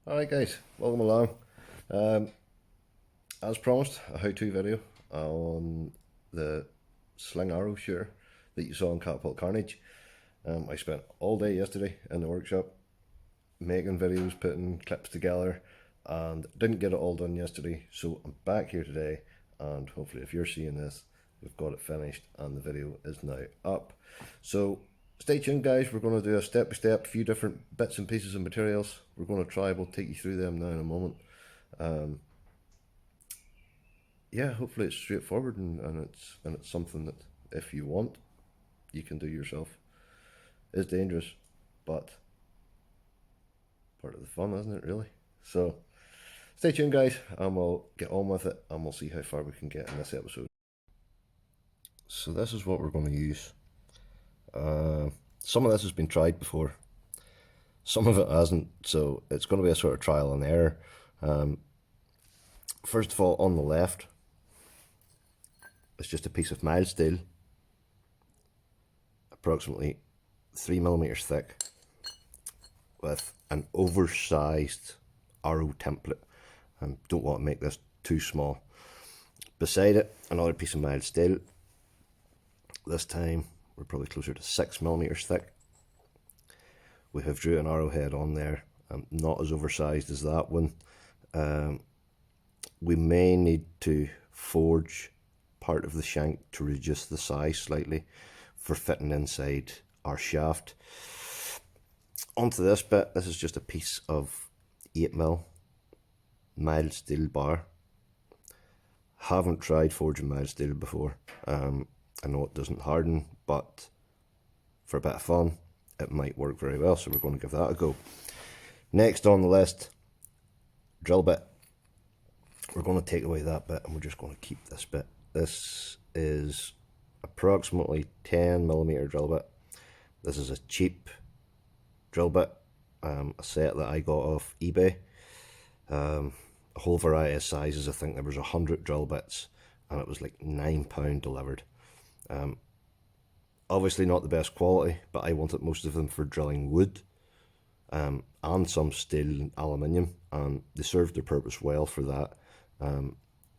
Alright guys, welcome along. Um, as promised, a how-to video on the sling arrow shooter that you saw in Catapult Carnage. I spent all day yesterday in the workshop making videos, putting clips together, and didn't get it all done yesterday, so I'm back here today, and hopefully if you're seeing this, we've got it finished and the video is now up. So stay tuned guys, we're going to do a step-by-step, few different bits and pieces of materials. We're going to try, we'll take you through them now in a moment. Yeah, hopefully it's straightforward and it's something that if you want, you can do yourself. It's dangerous, but part of the fun, isn't it, really? So stay tuned guys, and we'll get on with it and we'll see how far we can get in this episode. So this is what we're going to use. Some of this has been tried before, some of it hasn't, so it's going to be a sort of trial and error. First of all, on the left, it's just a piece of mild steel, approximately 3mm thick, with an oversized arrow template. Don't want to make this too small. Beside it, another piece of mild steel. This time we're probably closer to 6mm thick. We have drew an arrowhead on there, not as oversized as that one. We may need to forge part of the shank to reduce the size slightly for fitting inside our shaft. Onto this bit, this is just a piece of 8mm mild steel bar. Haven't tried forging mild steel before. I know it doesn't harden, but for a bit of fun, it might work very well, so we're going to give that a go. Next on the list, drill bit. We're going to take away that bit and we're just going to keep this bit. This is approximately 10mm drill bit. This is a cheap drill bit, a set that I got off eBay. A whole variety of sizes. I think there was 100 drill bits and it was like £9 delivered. Obviously not the best quality, but I wanted most of them for drilling wood, and some steel and aluminium, and they served their purpose well for that.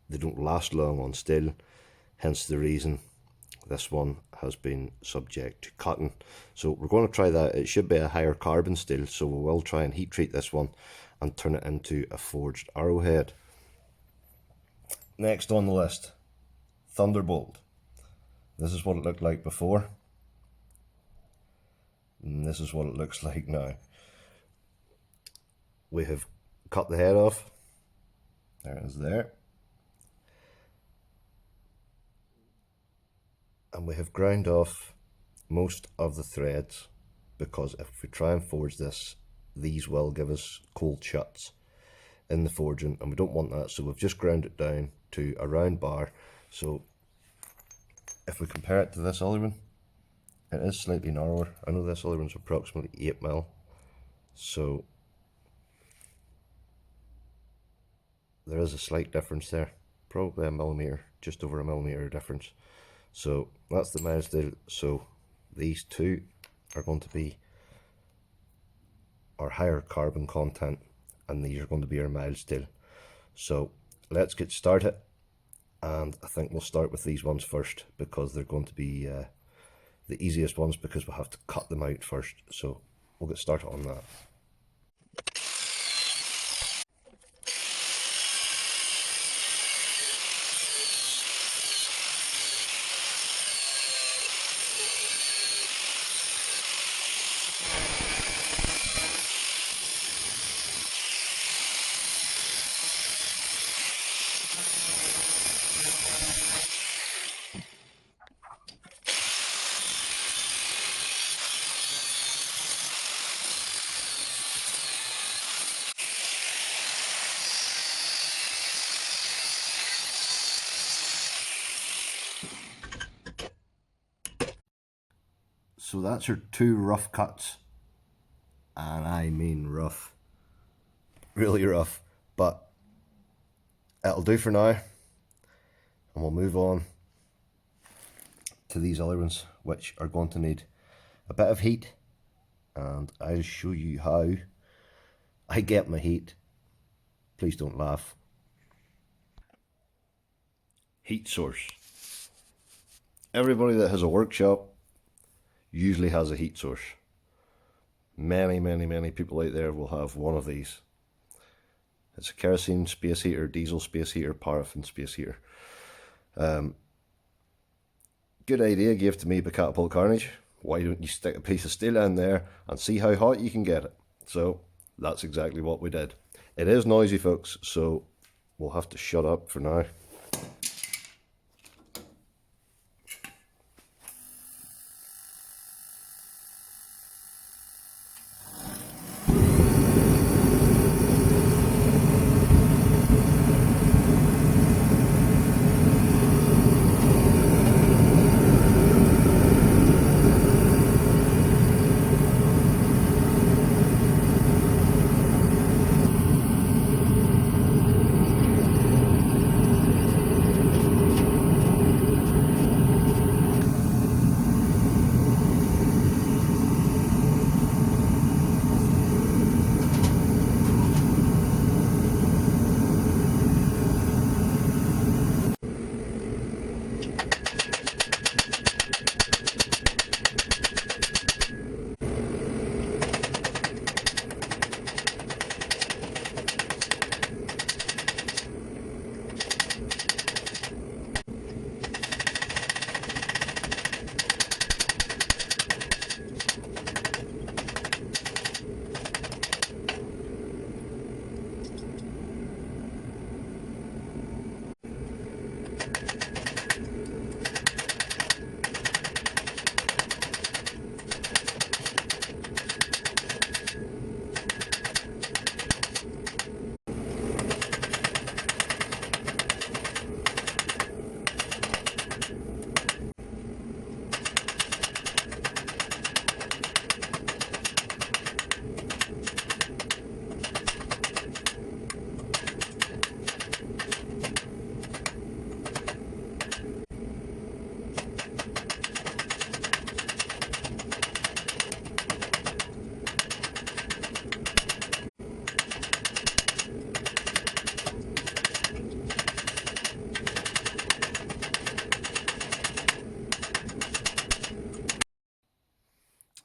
They don't last long on steel, hence the reason this one has been subject to cutting. So we're going to try that. It should be a higher carbon steel, so we will try and heat treat this one and turn it into a forged arrowhead. Next on the list, Thunderbolt. This is what it looked like before, and this is what it looks like now. We have cut the head off. There it is there. And we have ground off most of the threads, because if we try and forge this, these will give us cold shuts in the forging, and we don't want that, so we've just ground it down to a round bar. So if we compare it to this other one, it is slightly narrower. I know this other one's approximately 8mm, so there is a slight difference there, probably a millimetre, just over a millimetre difference. So that's the mild steel. So these two are going to be our higher carbon content, and these are going to be our mild steel. So let's get started, and I think we'll start with these ones first, because they're going to be the easiest ones, because we'll have to cut them out first. So we'll get started on that. So that's your two rough cuts, and I mean rough, really rough, but it'll do for now, and we'll move on to these other ones, which are going to need a bit of heat, and I'll show you how I get my heat Please don't laugh. Heat source. Everybody that has a workshop usually has a heat source. Many people out there will have one of these. It's a kerosene space heater, diesel space heater, paraffin space heater. Good idea gave to me by Catapult Carnage. Why don't you stick a piece of steel in there and see how hot you can get it? So that's exactly what we did. It is noisy, folks, so we'll have to shut up for now.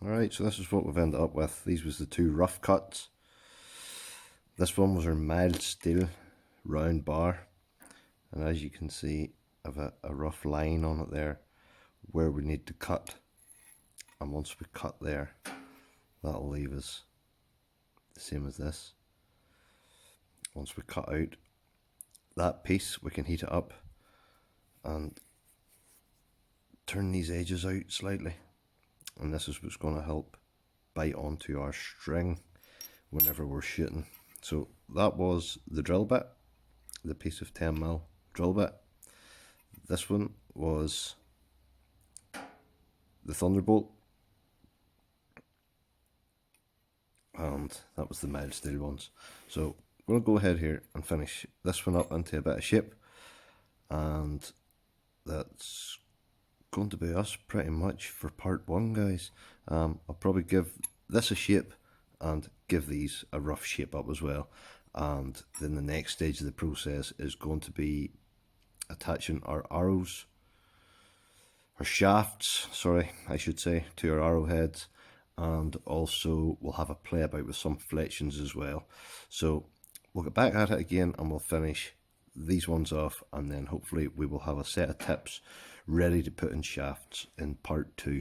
Alright, so this is what we've ended up with. These was the two rough cuts. This one was our mild steel round bar. And as you can see, I've a rough line on it there where we need to cut. And once we cut there, that'll leave us the same as this. Once we cut out that piece, we can heat it up and turn these edges out slightly. And this is what's going to help bite onto our string whenever we're shooting. So that was the drill bit, the piece of 10mm drill bit. This one was the Thunderbolt, and that was the mild steel ones. So I'm going to go ahead here and finish this one up into a bit of shape, and that's going to be us pretty much for part one, guys. I'll probably give this a shape and give these a rough shape up as well, and then the next stage of the process is going to be attaching our arrows, our shafts, sorry, I should say, to our arrowheads, and also we'll have a play about with some fletchings as well. So we'll get back at it again and we'll finish these ones off, and then hopefully we will have a set of tips ready to put in shafts in part two.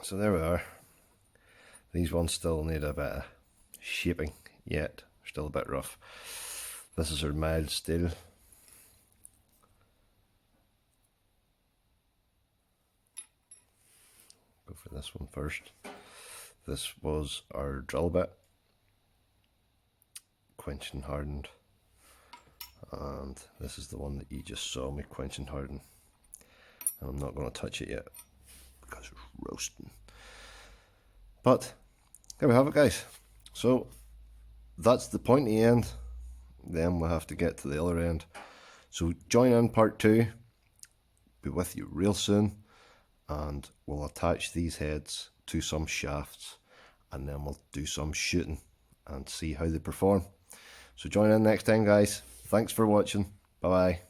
So there we are. These ones still need a bit of shaping yet. They're still a bit rough. This is our mild steel. Go for this one first. This was our drill bit. Quenched and hardened. And this is the one that you just saw me quench and harden. And I'm not going to touch it yet because it's roasting. But there we have it, guys. So that's the pointy end. Then we'll have to get to the other end. So join in part 2. Be with you real soon. And we'll attach these heads to some shafts. And then we'll do some shooting and see how they perform. So join in next time, guys. Thanks for watching. Bye bye.